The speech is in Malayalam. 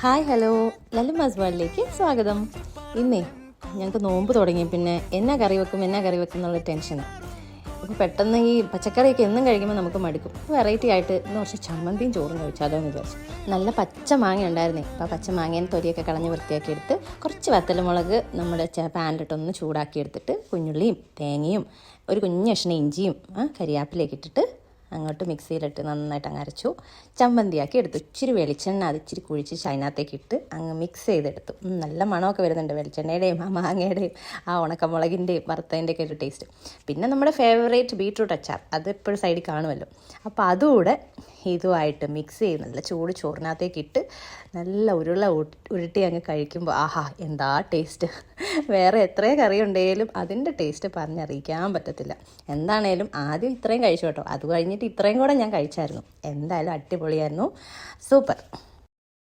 ഹായ് ഹലോ, ലല്ലുമാസ് വേൾഡിലേക്ക് സ്വാഗതം. ഇന്നേ ഞങ്ങൾക്ക് നോമ്പ് തുടങ്ങി, പിന്നെ എന്നാ കറി വെക്കും എന്നുള്ള ടെൻഷനാണ്. അപ്പോൾ പെട്ടെന്ന് ഈ പച്ചക്കറിയൊക്കെ എന്നും കഴിക്കുമ്പോൾ നമുക്ക് മടുക്കും. വെറൈറ്റി ആയിട്ട് ഇന്ന് കുറച്ച് ചമ്മന്തിയും ചോറും കഴിച്ചാലോ എന്ന് വിചാരിച്ചു. നല്ല പച്ച മാങ്ങ ഉണ്ടായിരുന്നേ. അപ്പോൾ പച്ച മാങ്ങേൻ്റെ തൊലിയൊക്കെ കളഞ്ഞ് വൃത്തിയാക്കി എടുത്ത് കുറച്ച് വത്തലമുളക് നമ്മുടെ പാനിലിട്ടൊന്ന് ചൂടാക്കി എടുത്തിട്ട് കുഞ്ഞുള്ളിയും തേങ്ങയും ഒരു കുഞ്ഞ് കഷ്ണം ഇഞ്ചിയും കരിയാപ്പിലേക്ക് ഇട്ടിട്ട് അങ്ങോട്ട് മിക്സിയിലിട്ട് നന്നായിട്ട് അങ്ങ് അരച്ചു ചമ്മന്തിയാക്കി എടുത്തു. ഇച്ചിരി വെളിച്ചെണ്ണ അത് ഇച്ചിരി കുഴിച്ച് അതിനകത്തേക്ക് ഇട്ട് അങ്ങ് മിക്സ് ചെയ്തെടുത്തു. നല്ല മണമൊക്കെ വരുന്നുണ്ട്, വെളിച്ചെണ്ണയുടെയും ആ മാങ്ങയുടെയും ആ ഉണക്കമുളകിൻ്റെയും വറുത്തതിൻ്റെയൊക്കെ ഒരു ടേസ്റ്റ്. പിന്നെ നമ്മുടെ ഫേവറേറ്റ് ബീട്രൂട്ട് അച്ചാർ അത് എപ്പോഴും സൈഡിൽ കാണുമല്ലോ. അപ്പോൾ അതുകൂടെ ഇതുമായിട്ട് മിക്സ് ചെയ്ത് നല്ല ചൂട് ചോറിനകത്തേക്ക് ഇട്ട് നല്ല ഉരുട്ടി അങ്ങ് കഴിക്കുമ്പോൾ ആഹാ എന്താ ടേസ്റ്റ്. വേറെ എത്രയോ കറി ഉണ്ടെങ്കിലും അതിൻ്റെ ടേസ്റ്റ് പറഞ്ഞറിയിക്കാൻ പറ്റത്തില്ല. എന്താണേലും ആദ്യം ഇത്രയും കഴിച്ചു കേട്ടോ, അത് കഴിഞ്ഞിട്ട് ഇത്രയും കൂടെ ഞാൻ കഴിച്ചായിരുന്നു. എന്തായാലും അടിപൊളിയായിരുന്നു, സൂപ്പർ.